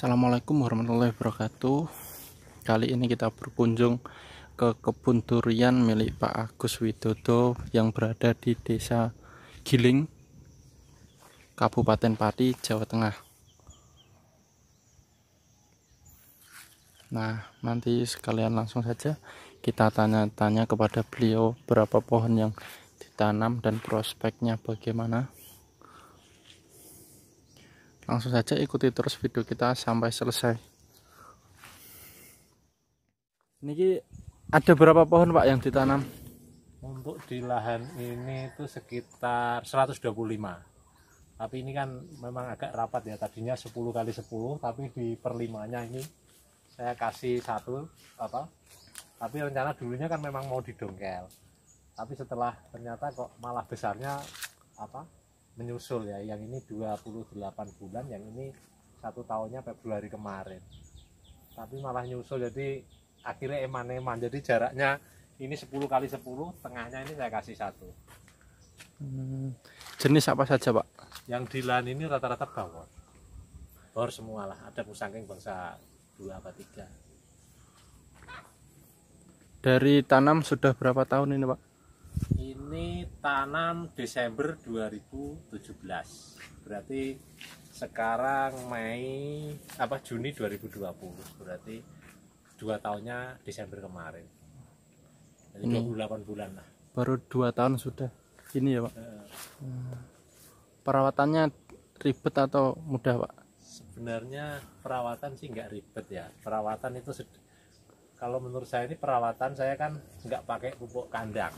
Assalamualaikum warahmatullahi wabarakatuh. Kali ini kita berkunjung ke kebun durian milik Pak Agus Widodo yang berada di Desa Giling, Kabupaten Pati, Jawa Tengah. Nah, nanti sekalian langsung saja kita tanya-tanya kepada beliau berapa pohon yang ditanam dan prospeknya bagaimana. Langsung saja ikuti terus video kita sampai selesai. Ini ada berapa pohon Pak yang ditanam? Untuk di lahan ini itu sekitar 125. Tapi ini kan memang agak rapat ya, tadinya 10 kali 10, tapi di perlimanya ini saya kasih satu tapi rencana dulunya kan memang mau didongkel. Tapi setelah ternyata kok malah besarnya menyusul ya. Yang ini 28 bulan, yang ini 1 tahunnya Februari kemarin. Tapi malah nyusul, jadi akhirnya eman-eman. Jadi jaraknya ini 10 kali 10, tengahnya ini saya kasih satu. Jenis apa saja Pak? Yang di lahan ini rata-rata bawor. Bawor semua lah, ada musangking bangsa 2 apa 3. Dari tanam sudah berapa tahun ini Pak? Ini tanam Desember 2017. Berarti sekarang Juni 2020. Berarti 2 tahunnya Desember kemarin. Jadi 28 bulan lah. Baru 2 tahun sudah ini ya Pak. Perawatannya ribet atau mudah Pak? Sebenarnya perawatan sih nggak ribet ya. Perawatan itu kalau menurut saya ini perawatan, saya kan nggak pakai pupuk kandang.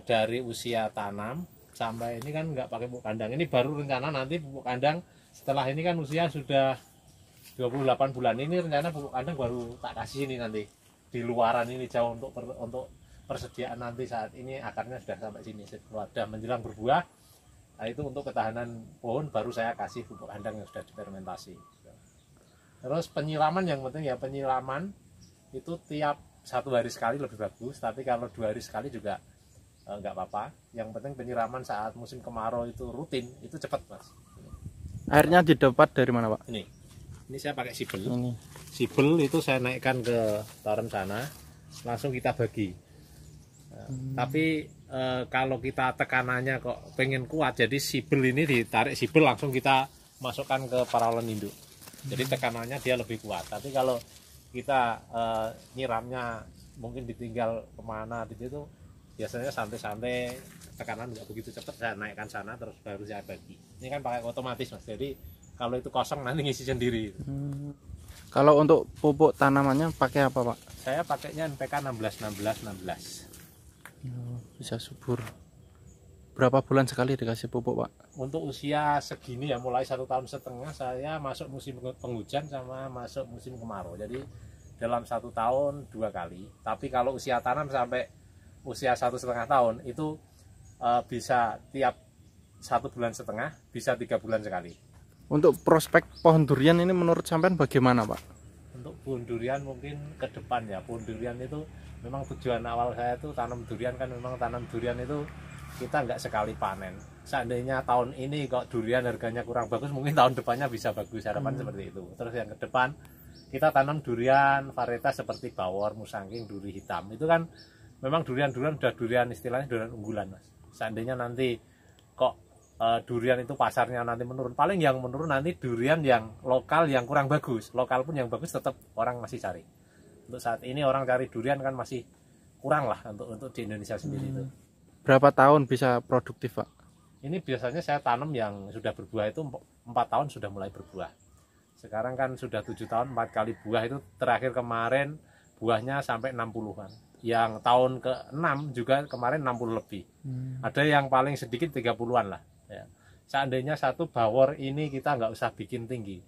Dari usia tanam sampai ini kan nggak pakai pupuk kandang. Ini baru rencana nanti pupuk kandang setelah ini kan usia sudah 28 bulan. Ini rencana pupuk kandang baru tak kasih ini nanti di luaran ini jauh untuk persediaan nanti. Saat ini akarnya sudah sampai sini, sudah menjelang berbuah. Nah, itu untuk ketahanan pohon baru saya kasih pupuk kandang yang sudah difermentasi. Terus penyiraman yang penting ya, penyiraman itu tiap 1 hari sekali lebih bagus, tapi kalau 2 hari sekali juga nggak apa-apa. Yang penting penyiraman saat musim kemarau itu rutin, itu cepat Mas. Airnya didapat dari mana Pak? Ini saya pakai sibel. Ini. Sibel itu saya naikkan ke toren sana, langsung kita bagi. Tapi kalau kita tekanannya kok pengen kuat, jadi sibel ini ditarik sibel langsung kita masukkan ke paralon induk. Jadi tekanannya dia lebih kuat. Tapi kalau kita nyiramnya mungkin ditinggal kemana itu biasanya santai-santai, tekanan nggak begitu cepat, saya naikkan sana terus baru saya bagi. Ini kan pakai otomatis Mas, jadi kalau itu kosong nanti ngisi sendiri. Kalau untuk pupuk tanamannya pakai apa Pak? Saya pakainya NPK 16-16-16. Bisa subur. Berapa bulan sekali dikasih pupuk Pak? Untuk usia segini ya, mulai 1,5 tahun saya masuk musim penghujan sama masuk musim kemarau. Jadi dalam 1 tahun 2 kali. Tapi kalau usia tanam sampai usia 1,5 tahun itu bisa tiap 1,5 bulan, bisa 3 bulan sekali. Untuk prospek pohon durian ini menurut sampean bagaimana Pak? Untuk pohon durian mungkin ke depan ya. Pohon durian itu memang tujuan awal saya itu tanam durian, kan memang tanam durian itu kita nggak sekali panen. Seandainya tahun ini kok durian harganya kurang bagus, mungkin tahun depannya bisa bagus, harapan seperti itu. Terus yang ke depan kita tanam durian varietas seperti bawor, musangking, duri hitam. Itu kan memang durian-durian udah durian, istilahnya durian unggulan Mas. Seandainya nanti kok durian itu pasarnya nanti menurun, paling yang menurun nanti durian yang lokal yang kurang bagus. Lokal pun yang bagus tetap orang masih cari. Untuk saat ini orang cari durian kan masih kurang lah untuk di Indonesia sendiri itu. Berapa tahun bisa produktif Pak? Ini biasanya saya tanam yang sudah berbuah itu 4 tahun sudah mulai berbuah. Sekarang kan sudah 7 tahun 4 kali buah, itu terakhir kemarin buahnya sampai 60-an. Yang tahun ke-6 juga kemarin 60 lebih. Ada yang paling sedikit 30-an lah ya. Seandainya satu bawor ini kita nggak usah bikin tinggi,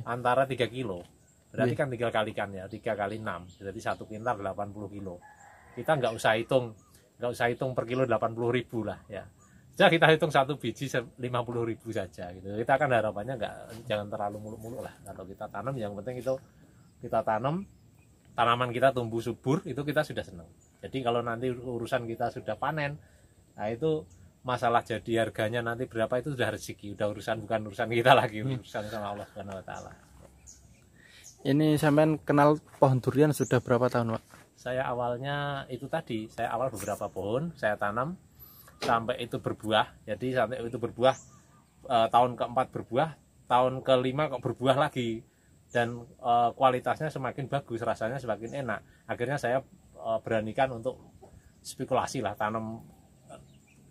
antara 3 kilo. Berarti kan tinggal kalikan ya, 3 kali 6. Jadi 1 kintal 80 kilo. Kita nggak usah hitung per kilo 80.000 lah ya. Jadi kita hitung 1 biji 50.000 saja gitu. Kita kan harapannya jangan terlalu muluk-muluk lah. Kalau kita tanam yang penting itu kita tanam, tanaman kita tumbuh subur, itu kita sudah senang. Jadi kalau nanti urusan kita sudah panen, nah itu masalah jadi harganya nanti berapa itu sudah rezeki, udah bukan urusan kita lagi, urusan sama Allah Subhanahu wa taala. Ini sampean kenal pohon durian sudah berapa tahun, Pak? Saya awalnya itu tadi, saya awal beberapa pohon saya tanam sampai itu berbuah. Jadi sampai itu berbuah, tahun keempat berbuah, tahun kelima kok berbuah lagi, dan kualitasnya semakin bagus, rasanya semakin enak. Akhirnya saya beranikan untuk spekulasi lah, tanam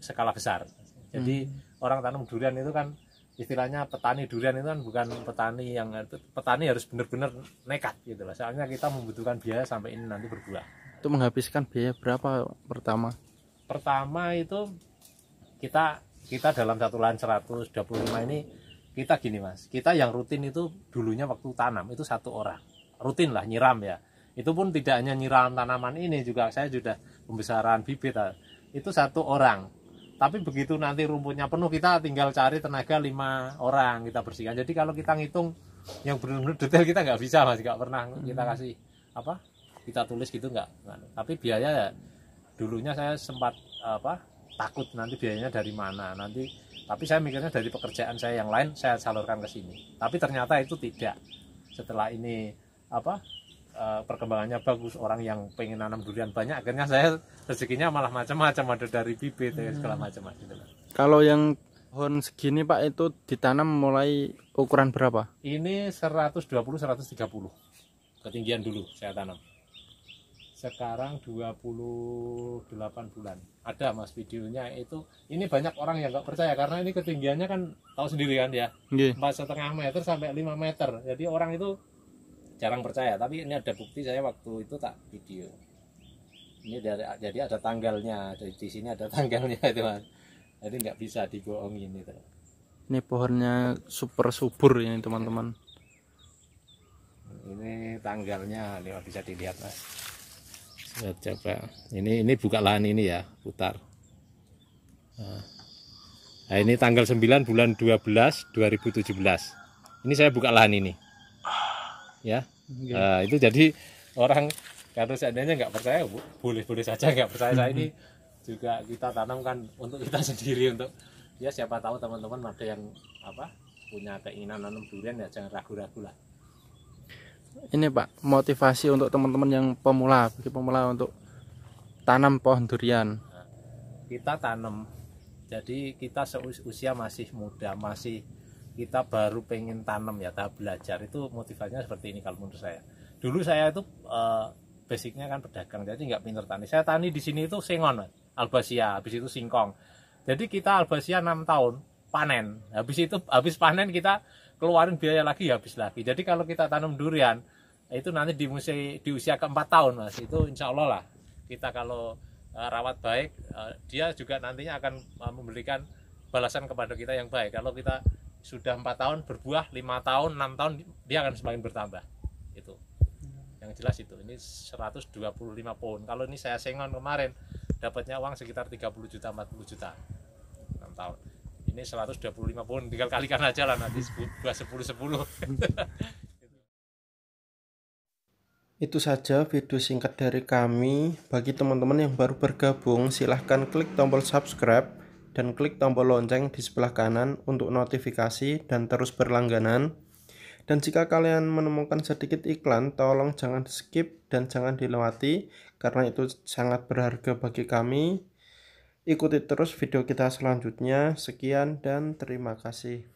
skala besar. Jadi orang tanam durian itu kan istilahnya petani durian itu kan bukan petani yang petani harus benar-benar nekat gitu lah. Soalnya kita membutuhkan biaya sampai ini nanti berbuah. Itu menghabiskan biaya berapa pertama? Pertama itu kita dalam satu lahan 125 ini kita gini Mas. Kita yang rutin itu dulunya waktu tanam itu 1 orang. Rutin lah nyiram ya. Itu pun tidak hanya nyiram tanaman ini, juga saya sudah pembesaran bibit. Itu 1 orang. Tapi begitu nanti rumputnya penuh, kita tinggal cari tenaga 5 orang kita bersihkan. Jadi kalau kita ngitung yang benar-benar detail kita nggak bisa Mas, nggak pernah kita kasih apa, kita tulis gitu nggak. Tapi biaya ya, dulunya saya sempat takut nanti biayanya dari mana nanti. Tapi saya mikirnya dari pekerjaan saya yang lain saya salurkan ke sini. Tapi ternyata itu tidak. Setelah ini perkembangannya bagus, orang yang pengen nanam durian banyak, akhirnya saya rezekinya malah macam-macam, ada dari bibit segala macam gitu. Kalau yang pohon segini Pak itu ditanam mulai ukuran berapa? Ini 120-130 ketinggian dulu saya tanam. Sekarang 28 bulan. Ada Mas videonya itu. Ini banyak orang yang nggak percaya karena ini ketinggiannya kan tahu sendiri kan ya. 4,5 meter sampai 5 meter. Jadi orang itu jarang percaya, tapi ini ada bukti, saya waktu itu tak video. Ini jadi ada tanggalnya, di sini ada tanggalnya itu Mas. Jadi nggak bisa dibohongin itu. Ini pohonnya super subur ini teman-teman. Ini tanggalnya, ini bisa dilihat Mas. Saya coba. Ini buka lahan ini ya, putar. Nah, ini tanggal 9 bulan 12 2017. Ini saya buka lahan ini. Ya, itu jadi orang kalau seandainya nggak percaya boleh saja nggak percaya. Saya ini juga kita tanam kan untuk kita sendiri, untuk ya siapa tahu teman-teman ada yang punya keinginan nanam durian, ya jangan ragu-ragu lah. Ini Pak, motivasi untuk teman-teman yang pemula, bagi pemula untuk tanam pohon durian. Kita tanam, jadi kita seusia masih muda, kita baru pengen tanam ya, tahap belajar, itu motivasinya seperti ini kalau menurut saya. Dulu saya itu basicnya kan pedagang, jadi nggak pinter tani. Saya tani di sini itu sengon, albazia, habis itu singkong. Jadi kita albazia 6 tahun panen, habis panen kita keluarin biaya lagi, habis lagi. Jadi kalau kita tanam durian itu nanti di usia ke-4 tahun Mas, itu insya Allah lah kita kalau rawat baik, dia juga nantinya akan memberikan balasan kepada kita yang baik. Kalau kita sudah 4 tahun berbuah, 5 tahun, 6 tahun dia akan semakin bertambah. Itu yang jelas. Itu ini 125 pohon. Kalau ini saya sengon kemarin dapatnya uang sekitar 30 juta 40 juta 6 tahun. Ini 125 pohon, tinggal kalikan aja lah nanti buah 10-10. Itu saja video singkat dari kami. Bagi teman-teman yang baru bergabung, silahkan klik tombol subscribe dan klik tombol lonceng di sebelah kanan untuk notifikasi dan terus berlangganan. Dan jika kalian menemukan sedikit iklan, tolong jangan di skip dan jangan dilewati, karena itu sangat berharga bagi kami. Ikuti terus video kita selanjutnya. Sekian dan terima kasih.